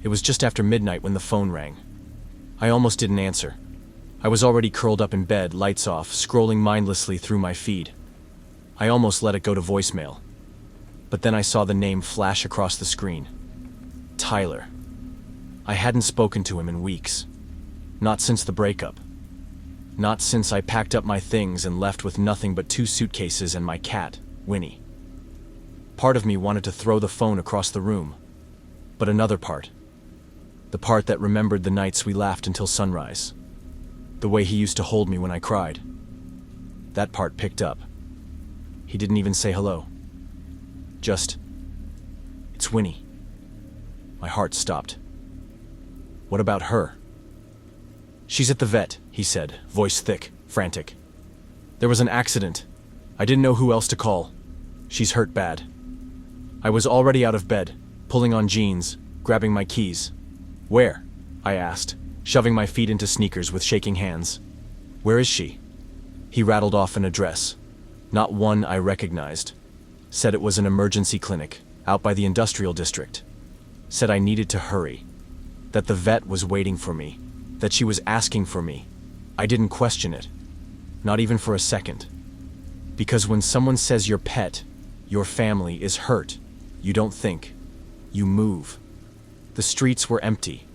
It was just after midnight when the phone rang. I almost didn't answer. I was already curled up in bed, lights off, scrolling mindlessly through my feed. I almost let it go to voicemail. But then I saw the name flash across the screen. Tyler. I hadn't spoken to him in weeks. Not since the breakup. Not since I packed up my things and left with nothing but 2 suitcases and my cat, Winnie. Part of me wanted to throw the phone across the room. But another part. The part that remembered the nights we laughed until sunrise. The way he used to hold me when I cried. That part picked up. He didn't even say hello. Just, "It's Winnie." My heart stopped. What about her? "She's at the vet," he said, voice thick, frantic. "There was an accident. I didn't know who else to call. She's hurt bad." I was already out of bed, pulling on jeans, grabbing my keys. "Where?" I asked, shoving my feet into sneakers with shaking hands. "Where is she?" He rattled off an address. Not one I recognized. Said it was an emergency clinic, out by the industrial district. Said I needed to hurry. That the vet was waiting for me. That she was asking for me. I didn't question it. Not even for a second. Because when someone says your pet, your family is hurt, you don't think. You move. The streets were empty.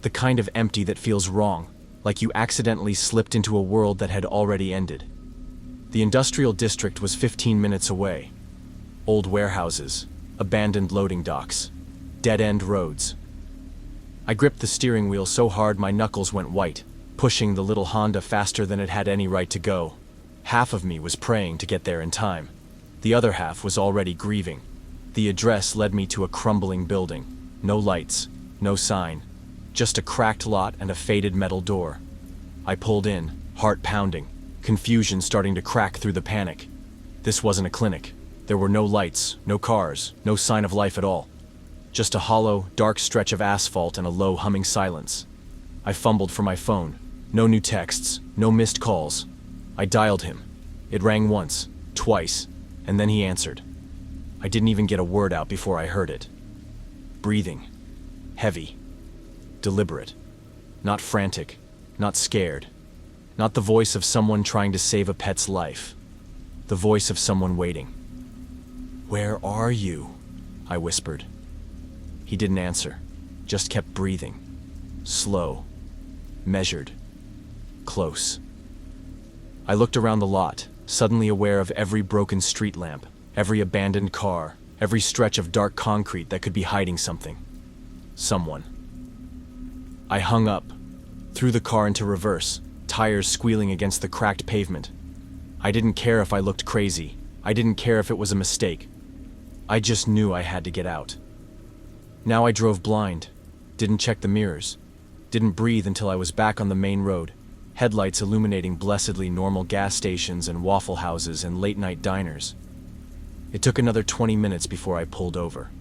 The kind of empty that feels wrong, like you accidentally slipped into a world that had already ended. The industrial district was 15 minutes away. Old warehouses, abandoned loading docks, dead-end roads. I gripped the steering wheel so hard my knuckles went white, pushing the little Honda faster than it had any right to go. Half of me was praying to get there in time. The other half was already grieving. The address led me to a crumbling building. No lights, no sign. Just a cracked lot and a faded metal door. I pulled in, heart pounding, confusion starting to crack through the panic. This wasn't a clinic. There were no lights, no cars, no sign of life at all. Just a hollow, dark stretch of asphalt and a low humming silence. I fumbled for my phone. No new texts, no missed calls. I dialed him. It rang once, twice, and then he answered. I didn't even get a word out before I heard it. Breathing. Heavy. Deliberate. Not frantic. Not scared. Not the voice of someone trying to save a pet's life. The voice of someone waiting. "Where are you?" I whispered. He didn't answer, just kept breathing. Slow. Measured. Close. I looked around the lot, suddenly aware of every broken street lamp, every abandoned car, every stretch of dark concrete that could be hiding something. Someone. I hung up, threw the car into reverse, tires squealing against the cracked pavement. I didn't care if I looked crazy. I didn't care if it was a mistake. I just knew I had to get out. Now I drove blind, didn't check the mirrors, didn't breathe until I was back on the main road, headlights illuminating blessedly normal gas stations and waffle houses and late-night diners. It took another 20 minutes before I pulled over.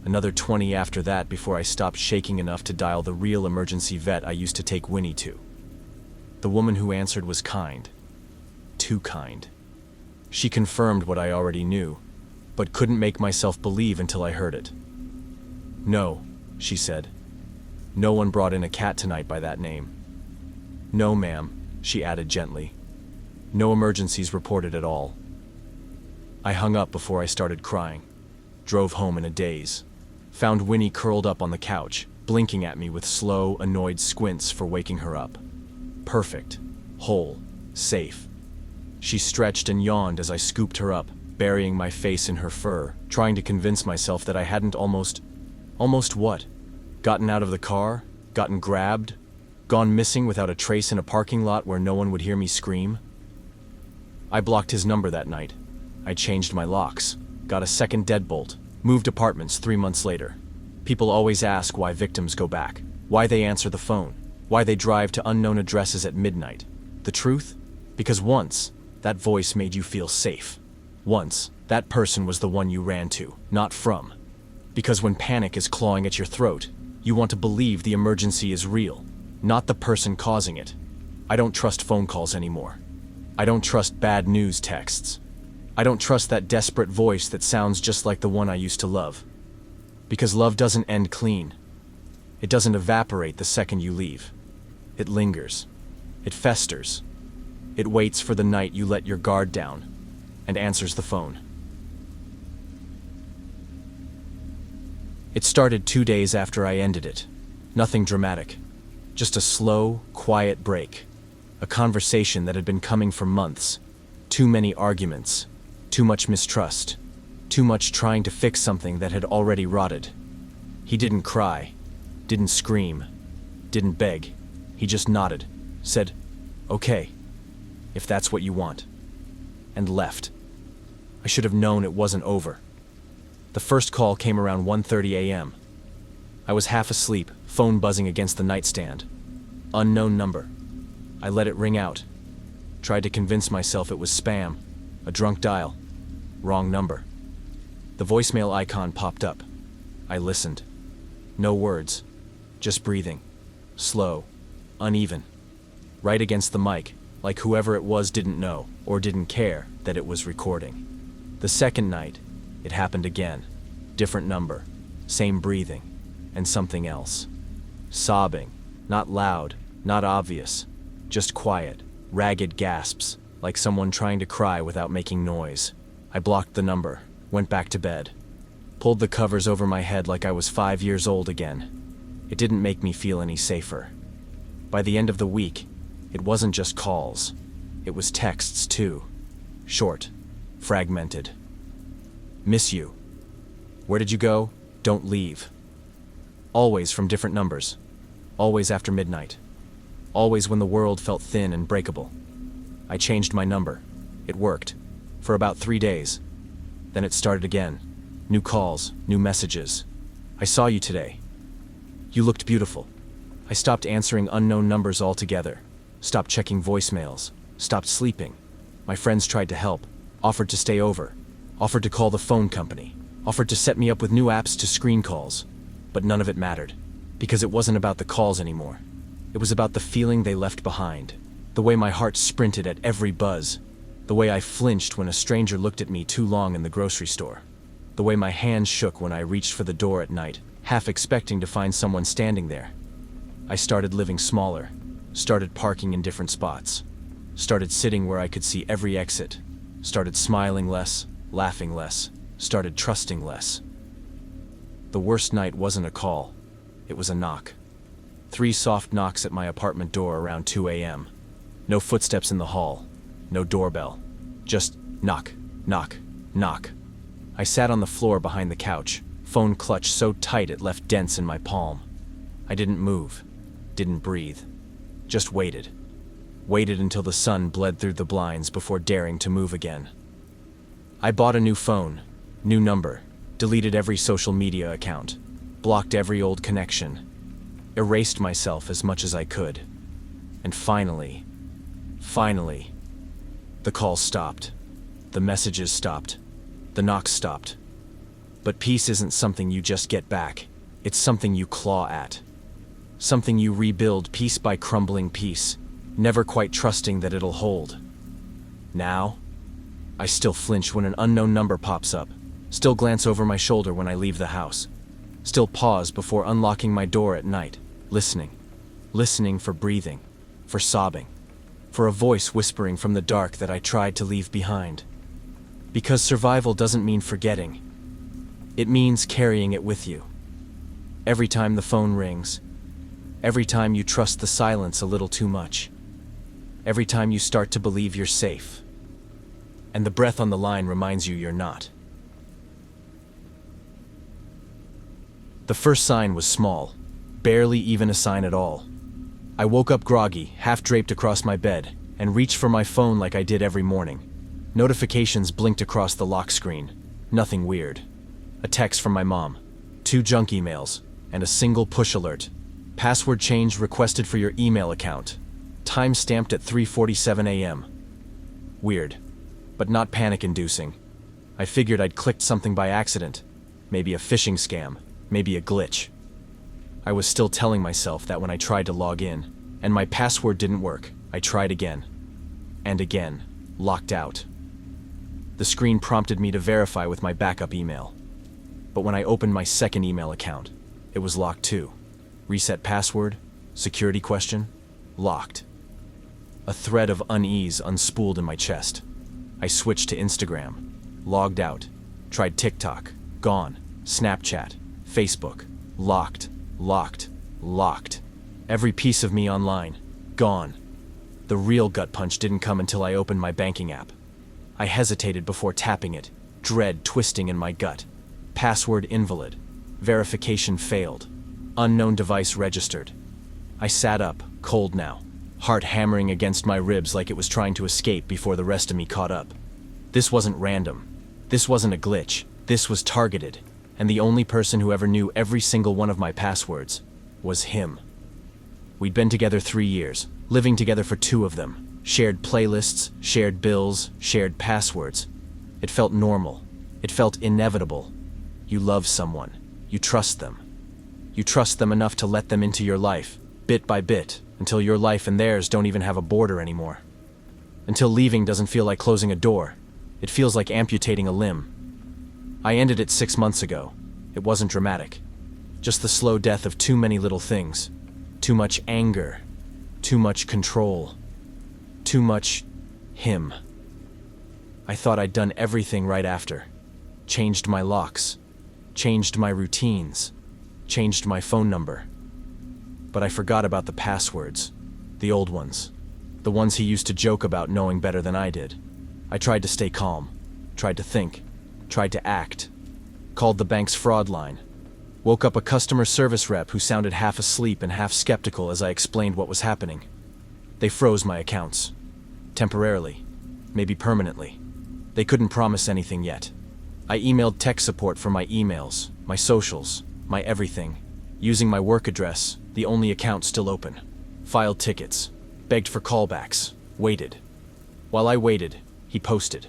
Another 20 after that before I stopped shaking enough to dial the real emergency vet I used to take Winnie to. The woman who answered was kind. Too kind. She confirmed what I already knew, but couldn't make myself believe until I heard it. "No," she said. "No one brought in a cat tonight by that name." "No, ma'am," she added gently. "No emergencies reported at all." I hung up before I started crying. Drove home in a daze. Found Winnie curled up on the couch, blinking at me with slow, annoyed squints for waking her up. Perfect. Whole. Safe. She stretched and yawned as I scooped her up, burying my face in her fur, trying to convince myself that I hadn't almost what? Gotten out of the car? Gotten grabbed? Gone missing without a trace in a parking lot where no one would hear me scream? I blocked his number that night. I changed my locks, got a second deadbolt, moved apartments 3 months later. People always ask why victims go back, why they answer the phone, why they drive to unknown addresses at midnight. The truth? Because once, that voice made you feel safe. Once, that person was the one you ran to, not from. Because when panic is clawing at your throat, you want to believe the emergency is real, not the person causing it. I don't trust phone calls anymore. I don't trust bad news texts. I don't trust that desperate voice that sounds just like the one I used to love. Because love doesn't end clean. It doesn't evaporate the second you leave. It lingers. It festers. It waits for the night you let your guard down and answers the phone. It started 2 days after I ended it. Nothing dramatic. Just a slow, quiet break. A conversation that had been coming for months. Too many arguments. Too much mistrust. Too much trying to fix something that had already rotted. He didn't cry. Didn't scream. Didn't beg. He just nodded. Said, "Okay, if that's what you want." And left. I should have known it wasn't over. The first call came around 1:30 a.m. I was half asleep, phone buzzing against the nightstand. Unknown number. I let it ring out. Tried to convince myself it was spam. A drunk dial. Wrong number. The voicemail icon popped up. I listened. No words. Just breathing. Slow. Uneven. Right against the mic, like whoever it was didn't know, or didn't care, that it was recording. The second night, it happened again. Different number. Same breathing. And something else. Sobbing. Not loud. Not obvious. Just quiet. Ragged gasps, like someone trying to cry without making noise. I blocked the number. Went back to bed. Pulled the covers over my head like I was 5 years old again. It didn't make me feel any safer. By the end of the week, it wasn't just calls. It was texts too. Short. Fragmented. Miss you. Where did you go? Don't leave. Always from different numbers. Always after midnight. Always when the world felt thin and breakable. I changed my number. It worked. For about 3 days. Then it started again. New calls, new messages. I saw you today. You looked beautiful. I stopped answering unknown numbers altogether. Stopped checking voicemails. Stopped sleeping. My friends tried to help. Offered to stay over. Offered to call the phone company. Offered to set me up with new apps to screen calls. But none of it mattered. Because it wasn't about the calls anymore. It was about the feeling they left behind. The way my heart sprinted at every buzz. The way I flinched when a stranger looked at me too long in the grocery store. The way my hands shook when I reached for the door at night, half expecting to find someone standing there. I started living smaller. Started parking in different spots. Started sitting where I could see every exit. Started smiling less, laughing less. Started trusting less. The worst night wasn't a call. It was a knock. 3 soft knocks at my apartment door around 2 a.m. No footsteps in the hall. No doorbell. Just knock, knock, knock. I sat on the floor behind the couch, phone clutched so tight it left dents in my palm. I didn't move. Didn't breathe. Just waited. Waited until the sun bled through the blinds before daring to move again. I bought a new phone, new number, deleted every social media account, blocked every old connection, erased myself as much as I could. And finally, the calls stopped. The messages stopped. The knocks stopped. But peace isn't something you just get back. It's something you claw at. Something you rebuild piece by crumbling piece, never quite trusting that it'll hold. Now, I still flinch when an unknown number pops up, still glance over my shoulder when I leave the house, still pause before unlocking my door at night, listening for breathing, for sobbing, for a voice whispering from the dark that I tried to leave behind. Because survival doesn't mean forgetting. It means carrying it with you. Every time the phone rings, every time you trust the silence a little too much, every time you start to believe you're safe, and the breath on the line reminds you you're not. The first sign was small, barely even a sign at all. I woke up groggy, half draped across my bed, and reached for my phone like I did every morning. Notifications blinked across the lock screen. Nothing weird. A text from my mom, 2 junk emails, and a single push alert. Password change requested for your email account. Time stamped at 3:47 a.m. Weird, but not panic-inducing. I figured I'd clicked something by accident. Maybe a phishing scam, maybe a glitch. I was still telling myself that when I tried to log in, and my password didn't work, I tried again. And again, locked out. The screen prompted me to verify with my backup email. But when I opened my second email account, it was locked too. Reset password? Security question? Locked. A thread of unease unspooled in my chest. I switched to Instagram. Logged out. Tried TikTok. Gone. Snapchat. Facebook. Locked. Locked. Locked. Every piece of me online. Gone. The real gut punch didn't come until I opened my banking app. I hesitated before tapping it, dread twisting in my gut. Password invalid. Verification failed. Unknown device registered. I sat up, cold now, heart hammering against my ribs like it was trying to escape before the rest of me caught up. This wasn't random. This wasn't a glitch. This was targeted. And the only person who ever knew every single one of my passwords was him. We'd been together 3 years, living together for 2 of them. Shared playlists, shared bills, shared passwords. It felt normal. It felt inevitable. You love someone. You trust them. You trust them enough to let them into your life, bit by bit, until your life and theirs don't even have a border anymore. Until leaving doesn't feel like closing a door. It feels like amputating a limb. I ended it 6 months ago. It wasn't dramatic. Just the slow death of too many little things. Too much anger. Too much control. Too much him. I thought I'd done everything right after. Changed my locks. Changed my routines. Changed my phone number. But I forgot about the passwords. The old ones. The ones he used to joke about knowing better than I did. I tried to stay calm. Tried to think. Tried to act. Called the bank's fraud line. Woke up a customer service rep who sounded half asleep and half skeptical as I explained what was happening. They froze my accounts. Temporarily. Maybe permanently. They couldn't promise anything yet. I emailed tech support for my emails, my socials, my everything. Using my work address, the only account still open. Filed tickets. Begged for callbacks. Waited. While I waited, he posted.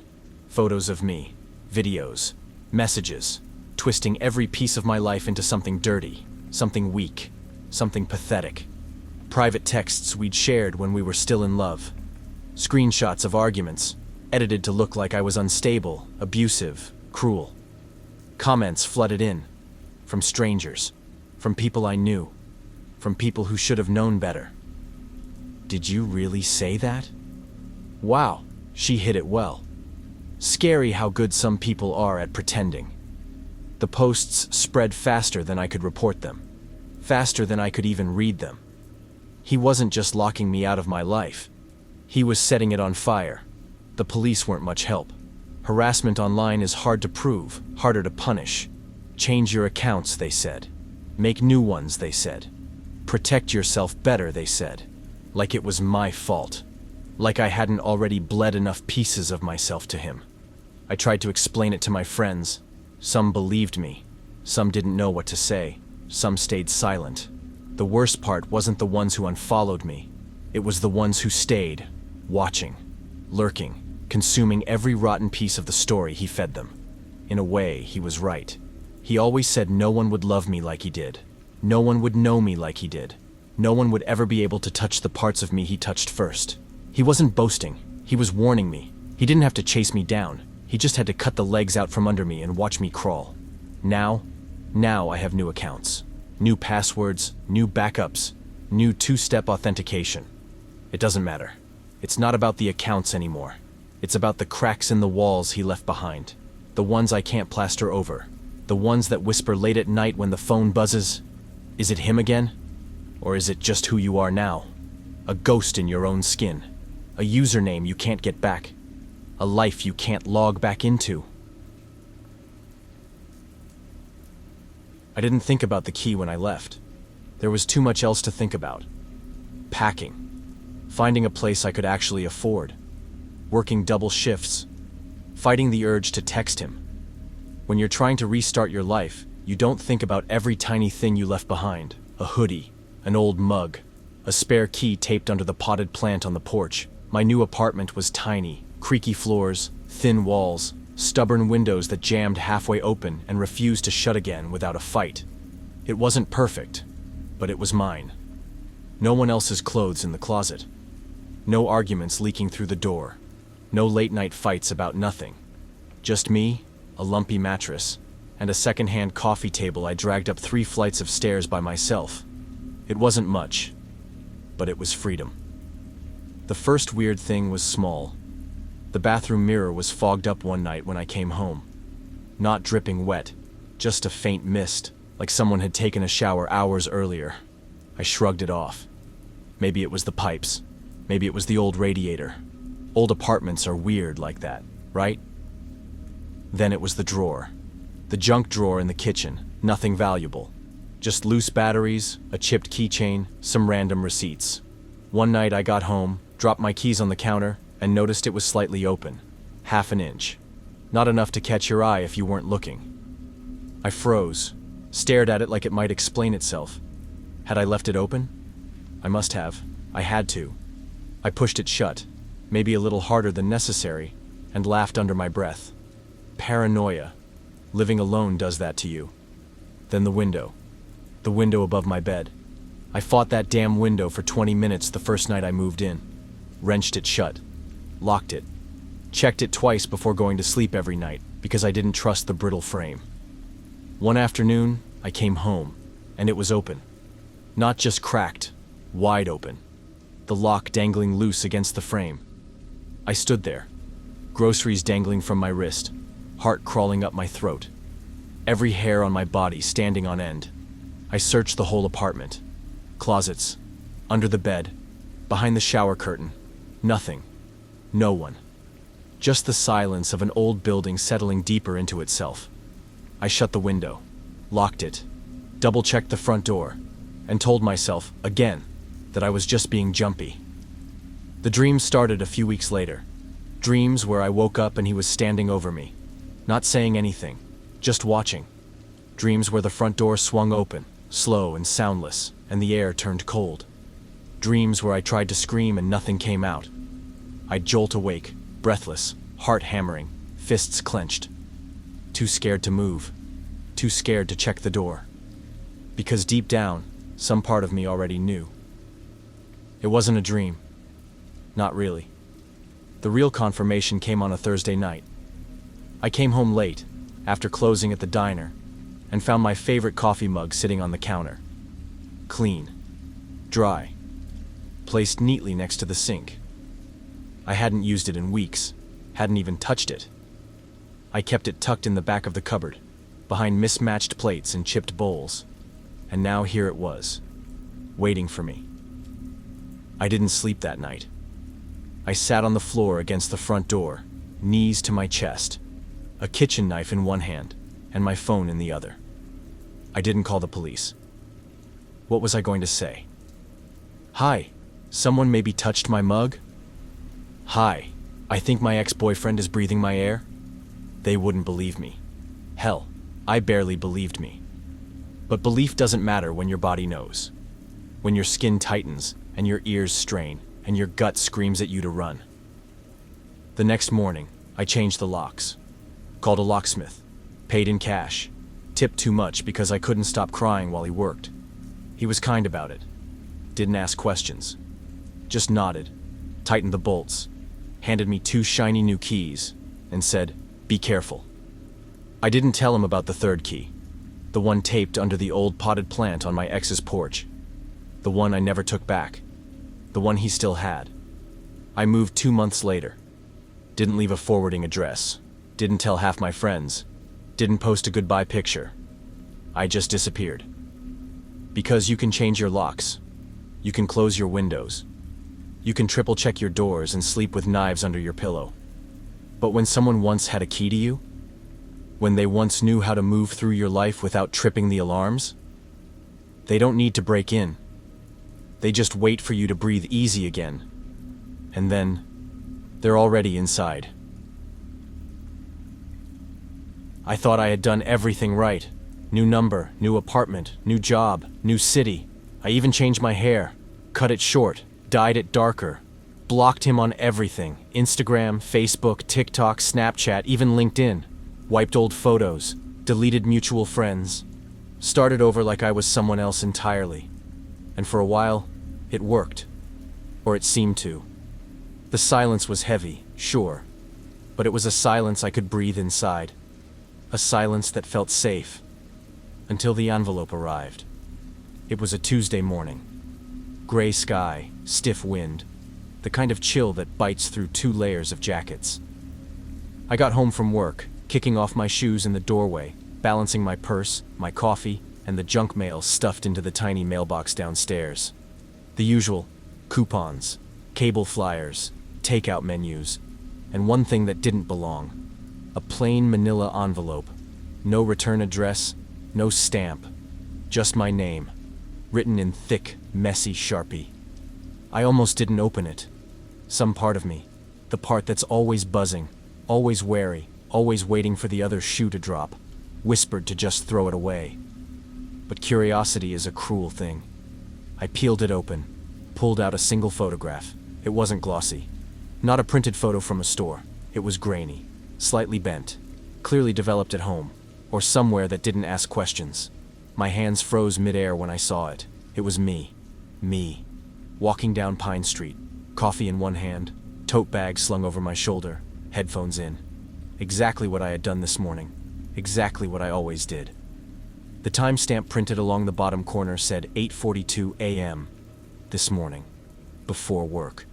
Photos of me. Videos. Messages. Twisting every piece of my life into something dirty, something weak, something pathetic. Private texts we'd shared when we were still in love. Screenshots of arguments, edited to look like I was unstable, abusive, cruel. Comments flooded in, from strangers, from people I knew, from people who should have known better. Did you really say that? Wow, she hit it well. Scary how good some people are at pretending. The posts spread faster than I could report them, faster than I could even read them. He wasn't just locking me out of my life. He was setting it on fire. The police weren't much help. Harassment online is hard to prove, harder to punish. Change your accounts, they said. Make new ones, they said. Protect yourself better, they said. Like it was my fault. Like I hadn't already bled enough pieces of myself to him. I tried to explain it to my friends. Some believed me. Some didn't know what to say. Some stayed silent. The worst part wasn't the ones who unfollowed me. It was the ones who stayed, watching, lurking, consuming every rotten piece of the story he fed them. In a way, he was right. He always said no one would love me like he did. No one would know me like he did. No one would ever be able to touch the parts of me he touched first. He wasn't boasting. He was warning me. He didn't have to chase me down. He just had to cut the legs out from under me and watch me crawl. Now I have new accounts. New passwords, new backups, new 2-step authentication. It doesn't matter. It's not about the accounts anymore. It's about the cracks in the walls he left behind. The ones I can't plaster over. The ones that whisper late at night when the phone buzzes. Is it him again? Or is it just who you are now? A ghost in your own skin. A username you can't get back. A life you can't log back into. I didn't think about the key when I left. There was too much else to think about. Packing. Finding a place I could actually afford. Working double shifts. Fighting the urge to text him. When you're trying to restart your life, you don't think about every tiny thing you left behind. A hoodie, an old mug, a spare key taped under the potted plant on the porch. My new apartment was tiny. Creaky floors, thin walls, stubborn windows that jammed halfway open and refused to shut again without a fight. It wasn't perfect, but it was mine. No one else's clothes in the closet. No arguments leaking through the door. No late-night fights about nothing. Just me, a lumpy mattress, and a second-hand coffee table I dragged up 3 flights of stairs by myself. It wasn't much, but it was freedom. The first weird thing was small. The bathroom mirror was fogged up one night when I came home. Not dripping wet, just a faint mist, like someone had taken a shower hours earlier. I shrugged it off. Maybe it was the pipes. Maybe it was the old radiator. Old apartments are weird like that, right? Then it was the drawer. The junk drawer in the kitchen, nothing valuable. Just loose batteries, a chipped keychain, some random receipts. One night I got home, dropped my keys on the counter, and noticed it was slightly open. Half an inch. Not enough to catch your eye if you weren't looking. I froze, stared at it like it might explain itself. Had I left it open? I must have. I had to. I pushed it shut, maybe a little harder than necessary, and laughed under my breath. Paranoia. Living alone does that to you. Then the window. The window above my bed. I fought that damn window for 20 minutes the first night I moved in. Wrenched it shut. Locked it. Checked it twice before going to sleep every night because I didn't trust the brittle frame. One afternoon, I came home, and it was open. Not just cracked, wide open. The lock dangling loose against the frame. I stood there, groceries dangling from my wrist, heart crawling up my throat, every hair on my body standing on end. I searched the whole apartment. Closets, under the bed, behind the shower curtain. Nothing. No one. Just the silence of an old building settling deeper into itself. I shut the window, locked it, double-checked the front door, and told myself, again, that I was just being jumpy. The dreams started a few weeks later. Dreams where I woke up and he was standing over me, not saying anything, just watching. Dreams where the front door swung open, slow and soundless, and the air turned cold. Dreams where I tried to scream and nothing came out. I'd jolt awake, breathless, heart hammering, fists clenched. Too scared to move, too scared to check the door. Because deep down, some part of me already knew. It wasn't a dream. Not really. The real confirmation came on a Thursday night. I came home late, after closing at the diner, and found my favorite coffee mug sitting on the counter. Clean. Dry. Placed neatly next to the sink. I hadn't used it in weeks, hadn't even touched it. I kept it tucked in the back of the cupboard, behind mismatched plates and chipped bowls. And now here it was, waiting for me. I didn't sleep that night. I sat on the floor against the front door, knees to my chest, a kitchen knife in one hand, and my phone in the other. I didn't call the police. What was I going to say? Hi, someone maybe touched my mug? Hi, I think my ex-boyfriend is breathing my air? They wouldn't believe me. Hell, I barely believed me. But belief doesn't matter when your body knows. When your skin tightens, and your ears strain, and your gut screams at you to run. The next morning, I changed the locks. Called a locksmith. Paid in cash. Tipped too much because I couldn't stop crying while he worked. He was kind about it. Didn't ask questions. Just nodded, tightened the bolts, handed me 2 shiny new keys, and said, "Be careful." I didn't tell him about the third key. The one taped under the old potted plant on my ex's porch. The one I never took back. The one he still had. I moved 2 months later. Didn't leave a forwarding address. Didn't tell half my friends. Didn't post a goodbye picture. I just disappeared. Because you can change your locks. You can close your windows. You can triple check your doors and sleep with knives under your pillow. But when someone once had a key to you, when they once knew how to move through your life without tripping the alarms, they don't need to break in. They just wait for you to breathe easy again. And then, they're already inside. I thought I had done everything right. New number, new apartment, new job, new city. I even changed my hair, cut it short, dyed it darker, blocked him on everything. Instagram, Facebook, TikTok, Snapchat, even LinkedIn. Wiped old photos, deleted mutual friends. Started over like I was someone else entirely. And for a while, it worked. Or it seemed to. The silence was heavy, sure. But it was a silence I could breathe inside. A silence that felt safe. Until the envelope arrived. It was a Tuesday morning. Gray sky, stiff wind, the kind of chill that bites through 2 layers of jackets. I got home from work, kicking off my shoes in the doorway, balancing my purse, my coffee, and the junk mail stuffed into the tiny mailbox downstairs. The usual: coupons, cable flyers, takeout menus, and one thing that didn't belong: a plain manila envelope. No return address, no stamp, just my name, written in thick, messy Sharpie. I almost didn't open it. Some part of me, the part that's always buzzing, always wary, always waiting for the other shoe to drop, whispered to just throw it away. But curiosity is a cruel thing. I peeled it open, pulled out a single photograph. It wasn't glossy. Not a printed photo from a store. It was grainy, slightly bent, clearly developed at home, or somewhere that didn't ask questions. My hands froze midair when I saw it. It was me, walking down Pine Street, coffee in one hand, tote bag slung over my shoulder, headphones in. Exactly what I had done this morning, exactly what I always did. The timestamp printed along the bottom corner said 8:42 a.m. this morning, before work,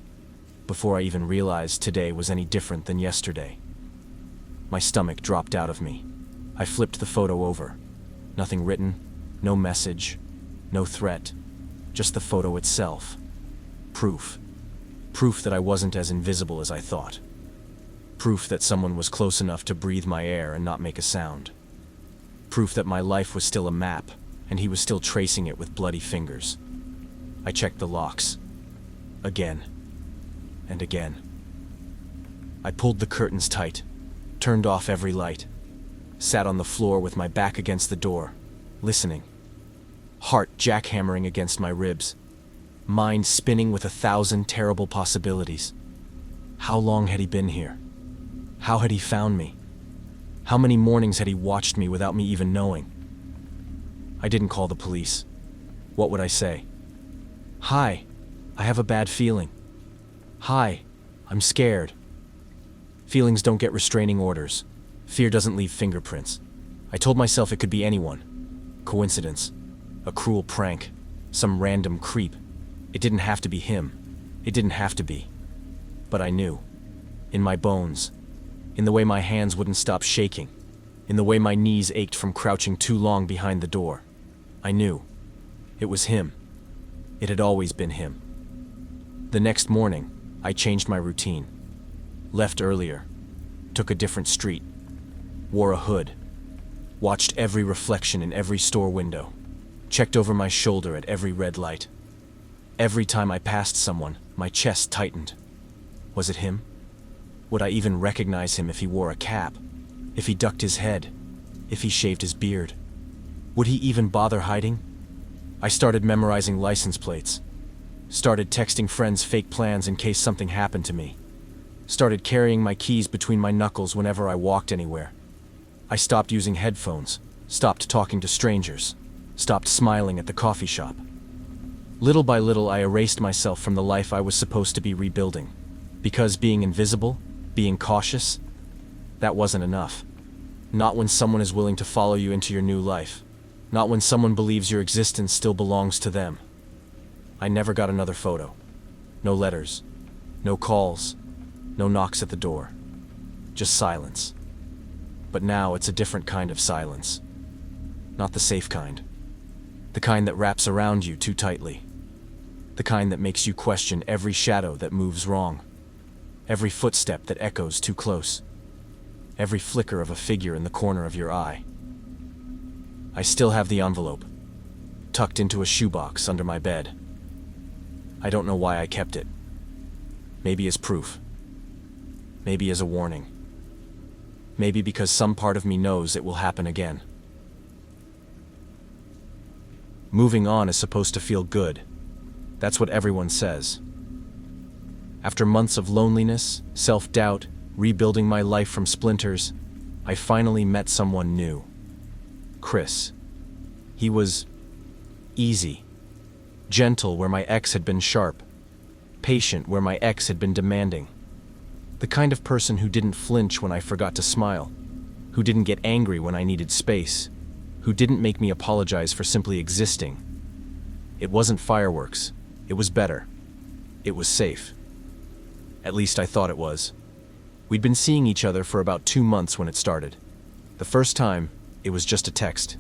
before I even realized today was any different than yesterday. My stomach dropped out of me. I flipped the photo over. Nothing written, no message, no threat, just the photo itself. Proof. Proof that I wasn't as invisible as I thought. Proof that someone was close enough to breathe my air and not make a sound. Proof that my life was still a map, and he was still tracing it with bloody fingers. I checked the locks. Again. And again. I pulled the curtains tight, turned off every light, sat on the floor with my back against the door, listening. Heart jackhammering against my ribs, mind spinning with 1,000 terrible possibilities. How long had he been here? How had he found me? How many mornings had he watched me without me even knowing? I didn't call the police. What would I say? Hi, I have a bad feeling. Hi, I'm scared. Feelings don't get restraining orders. Fear doesn't leave fingerprints. I told myself it could be anyone. Coincidence. A cruel prank. Some random creep. It didn't have to be him. It didn't have to be. But I knew. In my bones. In the way my hands wouldn't stop shaking. In the way my knees ached from crouching too long behind the door. I knew. It was him. It had always been him. The next morning, I changed my routine. Left earlier. Took a different street. Wore a hood. Watched every reflection in every store window. Checked over my shoulder at every red light. Every time I passed someone, my chest tightened. Was it him? Would I even recognize him if he wore a cap? If he ducked his head? If he shaved his beard? Would he even bother hiding? I started memorizing license plates. Started texting friends fake plans in case something happened to me. Started carrying my keys between my knuckles whenever I walked anywhere. I stopped using headphones, stopped talking to strangers, stopped smiling at the coffee shop. Little by little, I erased myself from the life I was supposed to be rebuilding. Because being invisible, being cautious, that wasn't enough. Not when someone is willing to follow you into your new life. Not when someone believes your existence still belongs to them. I never got another photo. No letters. No calls. No knocks at the door. Just silence. But now it's a different kind of silence. Not the safe kind. The kind that wraps around you too tightly. The kind that makes you question every shadow that moves wrong. Every footstep that echoes too close. Every flicker of a figure in the corner of your eye. I still have the envelope, tucked into a shoebox under my bed. I don't know why I kept it. Maybe as proof. Maybe as a warning. Maybe because some part of me knows it will happen again. Moving on is supposed to feel good. That's what everyone says. After months of loneliness, self-doubt, rebuilding my life from splinters, I finally met someone new. Chris. He was easy. Gentle where my ex had been sharp. Patient where my ex had been demanding. The kind of person who didn't flinch when I forgot to smile. Who didn't get angry when I needed space. Who didn't make me apologize for simply existing. It wasn't fireworks. It was better. It was safe. At least I thought it was. We'd been seeing each other for about 2 months when it started. The first time, it was just a text.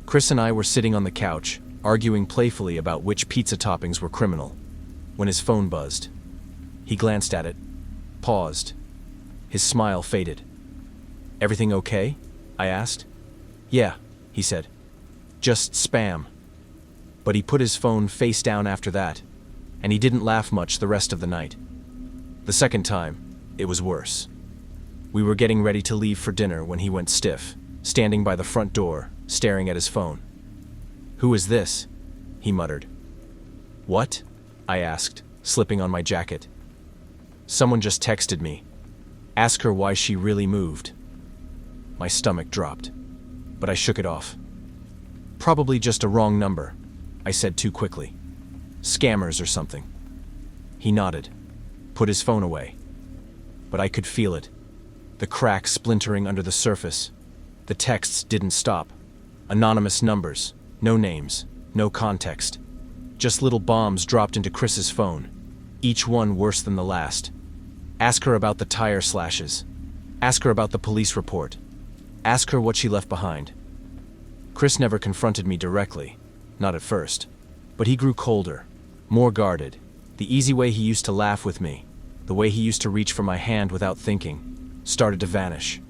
Chris and I were sitting on the couch, arguing playfully about which pizza toppings were criminal, when his phone buzzed. He glanced at it, paused. His smile faded. "Everything okay?" I asked. "Yeah," he said. "Just spam." But he put his phone face down after that, and he didn't laugh much the rest of the night. The second time, it was worse. We were getting ready to leave for dinner when he went stiff, standing by the front door, staring at his phone. "Who is this?" he muttered. "What?" I asked, slipping on my jacket. "Someone just texted me. Ask her why she really moved." My stomach dropped, but I shook it off. "Probably just a wrong number," I said too quickly. "Scammers or something." He nodded, put his phone away. But I could feel it, the crack splintering under the surface. The texts didn't stop. Anonymous numbers, no names, no context. Just little bombs dropped into Chris's phone, each one worse than the last. Ask her about the tire slashes. Ask her about the police report. Ask her what she left behind. Chris never confronted me directly, not at first. But he grew colder, more guarded. The easy way he used to laugh with me, the way he used to reach for my hand without thinking, started to vanish,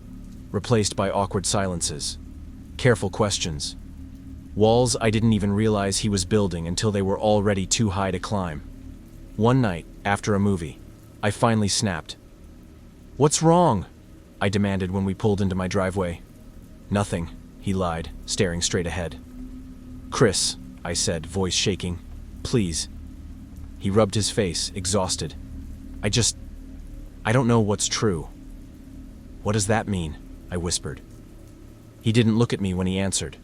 replaced by awkward silences, careful questions, walls I didn't even realize he was building until they were already too high to climb. One night, after a movie, I finally snapped. "What's wrong?" I demanded when we pulled into my driveway. "Nothing," he lied, staring straight ahead. "Chris," I said, voice shaking, "please." He rubbed his face, exhausted. I don't know what's true." "What does that mean?" I whispered. He didn't look at me when he answered.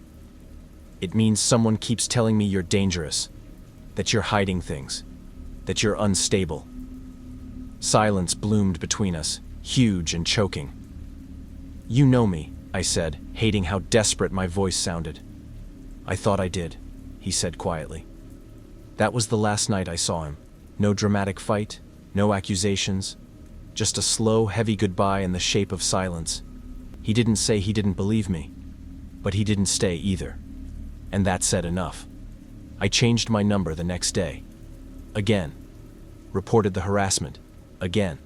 "It means someone keeps telling me you're dangerous, that you're hiding things, that you're unstable." Silence bloomed between us, huge and choking. "You know me," I said, hating how desperate my voice sounded. "I thought I did," he said quietly. That was the last night I saw him. No dramatic fight, no accusations, just a slow, heavy goodbye in the shape of silence. He didn't say he didn't believe me, but he didn't stay either. And that said enough. I changed my number the next day. Again. Reported the harassment. Again.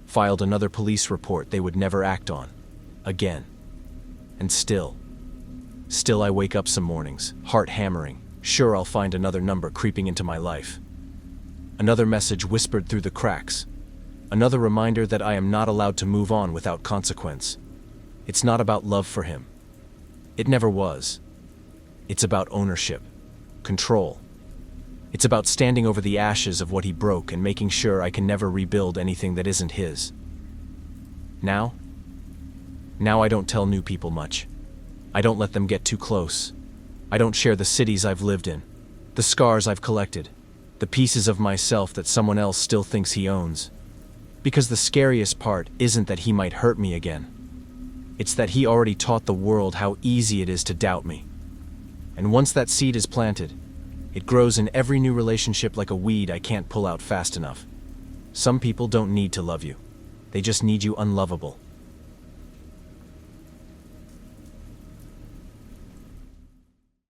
Filed another police report they would never act on. Again. And still I wake up some mornings, heart hammering, sure I'll find another number creeping into my life. Another message whispered through the cracks. Another reminder that I am not allowed to move on without consequence. It's not about love for him. It never was. It's about ownership, control. It's about standing over the ashes of what he broke and making sure I can never rebuild anything that isn't his. Now I don't tell new people much. I don't let them get too close. I don't share the cities I've lived in, the scars I've collected, the pieces of myself that someone else still thinks he owns. Because the scariest part isn't that he might hurt me again. It's that he already taught the world how easy it is to doubt me. And once that seed is planted, it grows in every new relationship like a weed I can't pull out fast enough. Some people don't need to love you. They just need you unlovable.